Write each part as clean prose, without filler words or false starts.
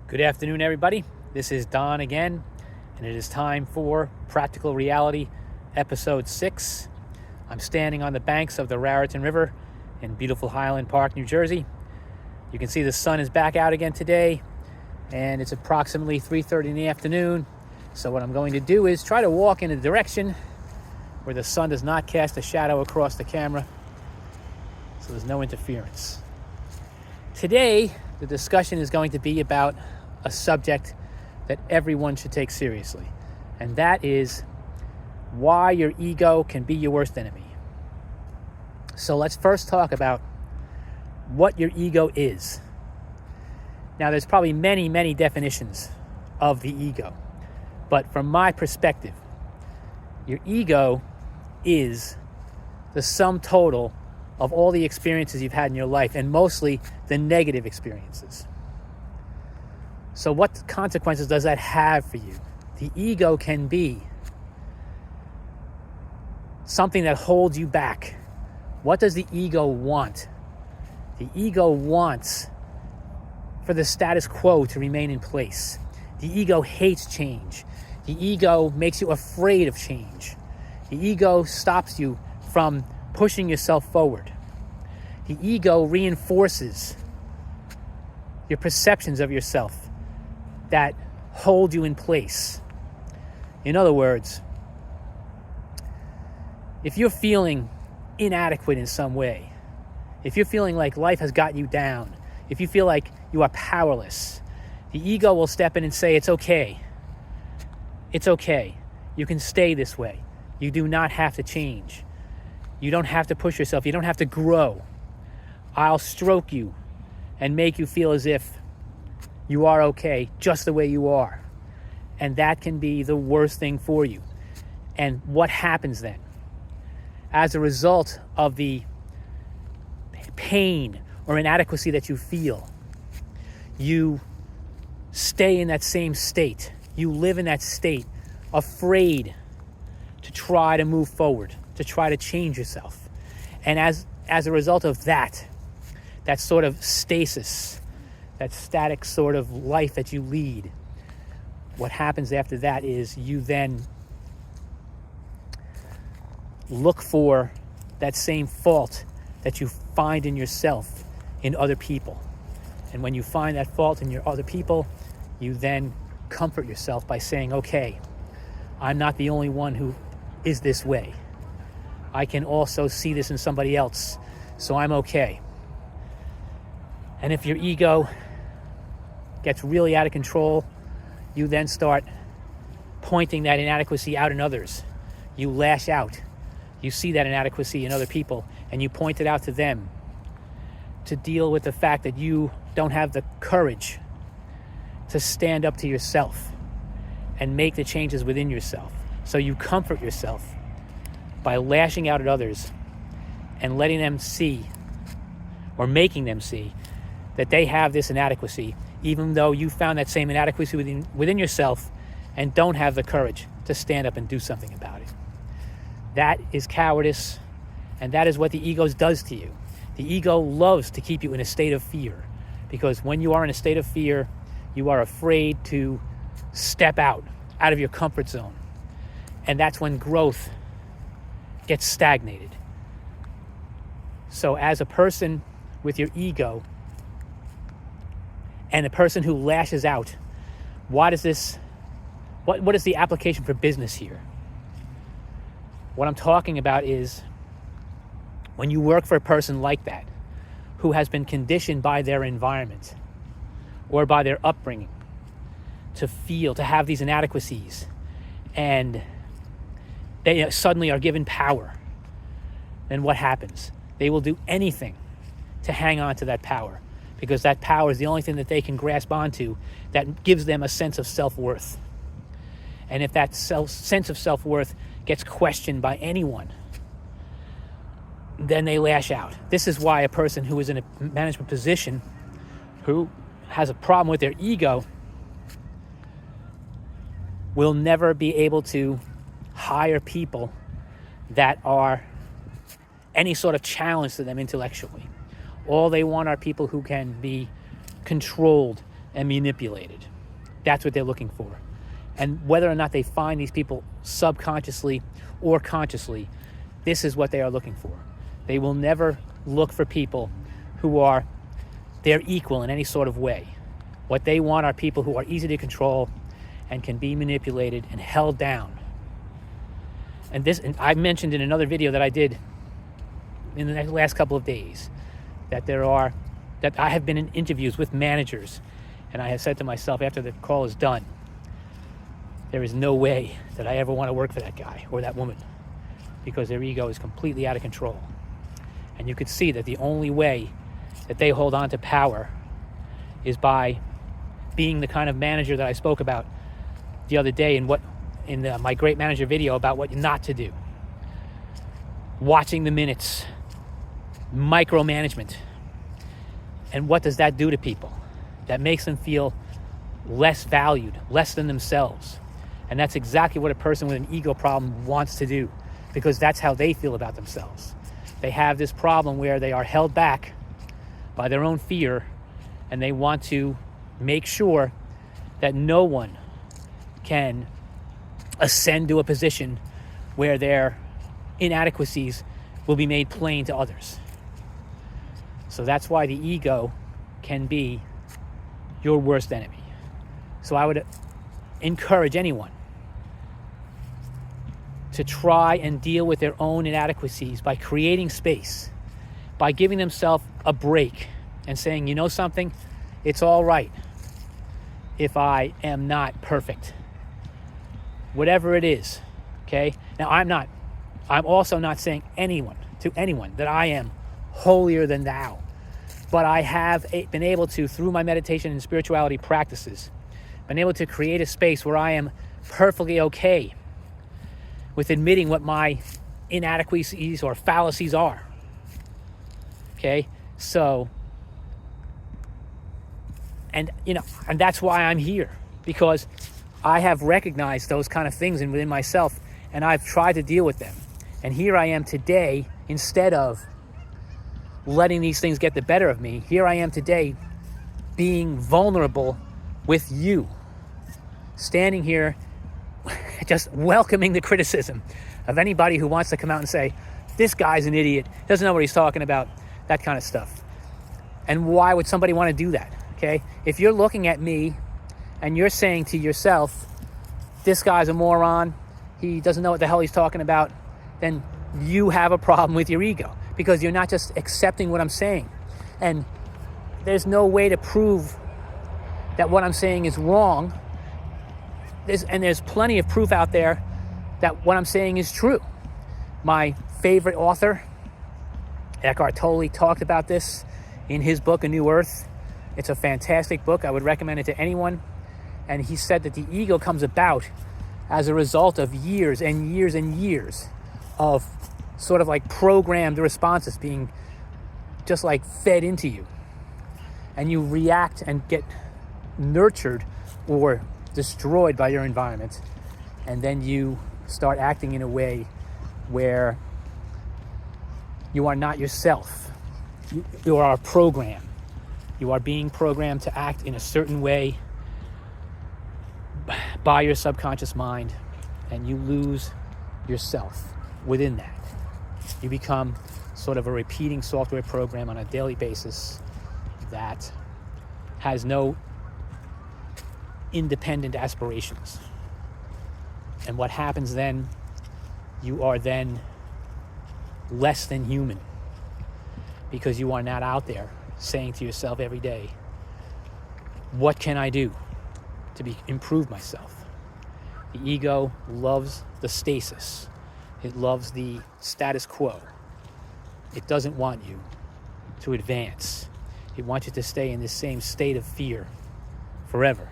Good afternoon, everybody. This is Don again, and it is time for Practical Reality, Episode 6. I'm standing on the banks of the Raritan River in beautiful Highland Park, New Jersey. You can see the sun is back out again today, and it's approximately 3:30 in the afternoon. So what I'm going to do is try to walk in a direction where the sun does not cast a shadow across the camera, so there's no interference. Today, the discussion is going to be about a subject that everyone should take seriously, and that is why your ego can be your worst enemy. So let's first talk about what your ego is. Now, there's probably many definitions of the ego, but from my perspective, your ego is the sum total of all the experiences you've had in your life, and mostly the negative experiences. So what consequences does that have for you? The ego can be something that holds you back. What does the ego want? The ego wants for the status quo to remain in place. The ego hates change. The ego makes you afraid of change. The ego stops you from pushing yourself forward. The ego reinforces your perceptions of yourself that hold you in place. In other words, if you're feeling inadequate in some way, if you're feeling like life has gotten you down, if you feel like you are powerless, the ego will step in and say, it's okay. It's okay. You can stay this way. You do not have to change. You don't have to push yourself. You don't have to grow. I'll stroke you and make you feel as if you are okay just the way you are. And that can be the worst thing for you. And what happens then? As a result of the pain or inadequacy that you feel, you stay in that same state. You live in that state, afraid to try to move forward, to try to change yourself. And as a result of that sort of stasis, that static sort of life that you lead, what happens after that is you then look for that same fault that you find in yourself in other people. And when you find that fault in your other people, you then comfort yourself by saying, okay, I'm not the only one who is this way. I can also see this in somebody else, so I'm okay. And if your ego gets really out of control, you then start pointing that inadequacy out in others. You lash out. You see that inadequacy in other people, and you point it out to them to deal with the fact that you don't have the courage to stand up to yourself and make the changes within yourself. So you comfort yourself by lashing out at others and letting them see, or making them see, that they have this inadequacy, even though you found that same inadequacy within yourself and don't have the courage to stand up and do something about it. That is cowardice, and that is what the ego does to you. The ego loves to keep you in a state of fear, because when you are in a state of fear, you are afraid to step out of your comfort zone. And that's when growth gets stagnated. So as a person with your ego, and a person who lashes out, what is the application for business here? What I'm talking about is when you work for a person like that, who has been conditioned by their environment or by their upbringing to have these inadequacies, and they suddenly are given power, then what happens? They will do anything to hang on to that power, because that power is the only thing that they can grasp onto that gives them a sense of self-worth. And if that sense of self-worth gets questioned by anyone, then they lash out. This is why a person who is in a management position, who has a problem with their ego, will never be able to hire people that are any sort of challenge to them intellectually. All they want are people who can be controlled and manipulated. That's what they're looking for. And whether or not they find these people subconsciously or consciously, this is what they are looking for. They will never look for people who are their equal in any sort of way. What they want are people who are easy to control and can be manipulated and held down. And I mentioned in another video that I did in the last couple of days that I have been in interviews with managers, and I have said to myself after the call is done, there is no way that I ever want to work for that guy or that woman, because their ego is completely out of control. And you could see that the only way that they hold on to power is by being the kind of manager that I spoke about the other day in my Great Manager video about what not to do. Watching the minutes, micromanagement. And what does that do to people? That makes them feel less valued, less than themselves. And that's exactly what a person with an ego problem wants to do, because that's how they feel about themselves. They have this problem where they are held back by their own fear, and they want to make sure that no one can ascend to a position where their inadequacies will be made plain to others. So that's why the ego can be your worst enemy. So I would encourage anyone to try and deal with their own inadequacies by creating space, by giving themselves a break and saying, you know something, it's all right if I am not perfect. Whatever it is, okay? Now I'm also not saying to anyone that I am holier than thou, but I have been able to, through my meditation and spirituality practices, been able to create a space where I am perfectly okay with admitting what my inadequacies or fallacies are. Okay? So, and that's why I'm here, because I have recognized those kind of things within myself, and I've tried to deal with them. And here I am today, instead of letting these things get the better of me, here I am today being vulnerable with you, standing here just welcoming the criticism of anybody who wants to come out and say, this guy's an idiot, doesn't know what he's talking about, that kind of stuff. And why would somebody want to do that? Okay? If you're looking at me and you're saying to yourself, this guy's a moron, he doesn't know what the hell he's talking about, then you have a problem with your ego, because you're not just accepting what I'm saying. And there's no way to prove that what I'm saying is wrong. There's plenty of proof out there that what I'm saying is true. My favorite author, Eckhart Tolle, talked about this in his book, A New Earth. It's a fantastic book. I would recommend it to anyone. And he said that the ego comes about as a result of years and years and years of sort of like programmed responses being just like fed into you. And you react and get nurtured or destroyed by your environment, and then you start acting in a way where you are not yourself. You are a program. You are being programmed to act in a certain way by your subconscious mind, and you lose yourself within that. You become sort of a repeating software program on a daily basis that has no independent aspirations. And what happens then, you are then less than human, because you are not out there saying to yourself every day, what can I do to improve myself? The ego loves the stasis. It loves the status quo. It doesn't want you to advance. It wants you to stay in this same state of fear forever.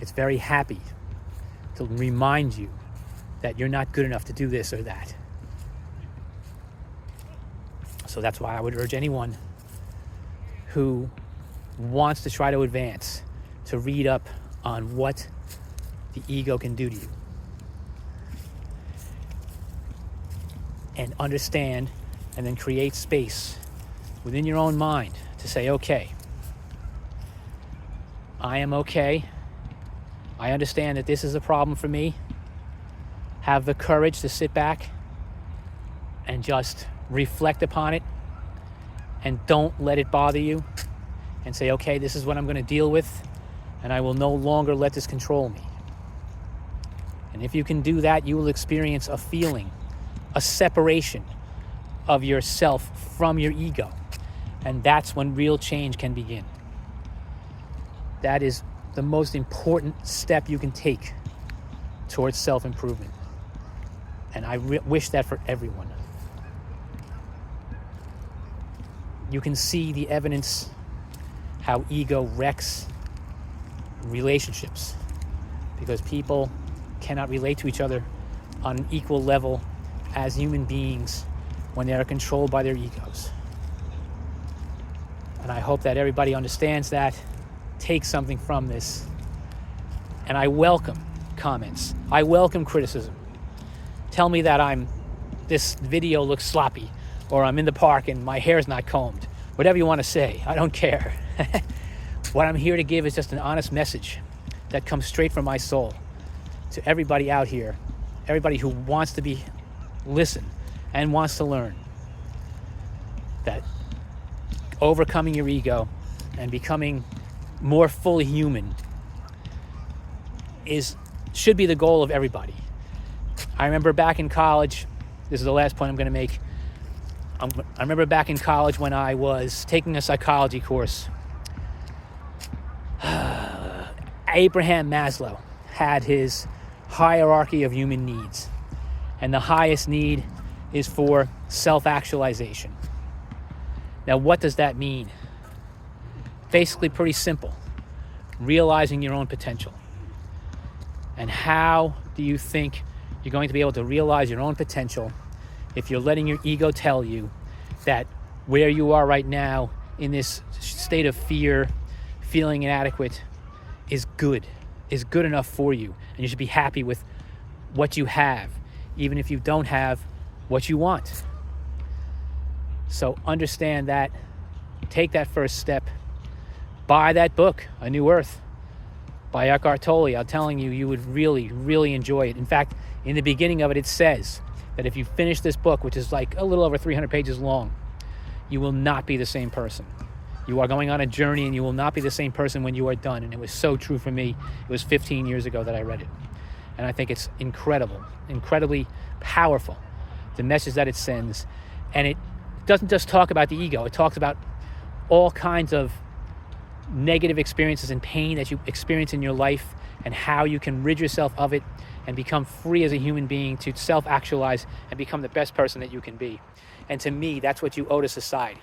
It's very happy to remind you that you're not good enough to do this or that. So that's why I would urge anyone who wants to try to advance to read up on what the ego can do to you. And understand, and then create space within your own mind to say, okay, I am okay. I understand that this is a problem for me. Have the courage to sit back and just reflect upon it, and don't let it bother you, and say, okay, this is what I'm going to deal with, and I will no longer let this control me. And if you can do that, you will experience a feeling, a separation of yourself from your ego. And that's when real change can begin. That is the most important step you can take towards self-improvement. And I wish that for everyone. You can see the evidence how ego wrecks relationships, because people cannot relate to each other on an equal level as human beings when they are controlled by their egos. And I hope that everybody understands that, takes something from this. And I welcome comments. I welcome criticism. Tell me that this video looks sloppy, or I'm in the park and my hair's not combed. Whatever you want to say, I don't care. What I'm here to give is just an honest message that comes straight from my soul to everybody out here, everybody who wants to listen and wants to learn, that overcoming your ego and becoming more fully human should be the goal of everybody. I remember back in college, this is the last point I'm going to make. I remember back in college when I was taking a psychology course. Abraham Maslow had his hierarchy of human needs. And the highest need is for self-actualization. Now, what does that mean? Basically, pretty simple. Realizing your own potential. And how do you think you're going to be able to realize your own potential if you're letting your ego tell you that where you are right now in this state of fear, feeling inadequate, is good enough for you, and you should be happy with what you have, even if you don't have what you want. So understand that, take that first step, buy that book, A New Earth by Eckhart Tolle. I'm telling you, you would really, really enjoy it. In fact, in the beginning of it, it says that if you finish this book, which is like a little over 300 pages long, you will not be the same person. You are going on a journey, and you will not be the same person when you are done. And it was so true for me. It was 15 years ago that I read it. And I think it's incredible, incredibly powerful, the message that it sends. And it doesn't just talk about the ego. It talks about all kinds of negative experiences and pain that you experience in your life, and how you can rid yourself of it and become free as a human being to self-actualize and become the best person that you can be. And to me, that's what you owe to society,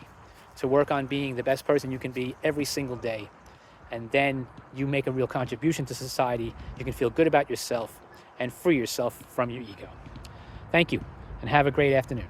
to work on being the best person you can be every single day. And then you make a real contribution to society. You can feel good about yourself and free yourself from your ego. Thank you, and have a great afternoon.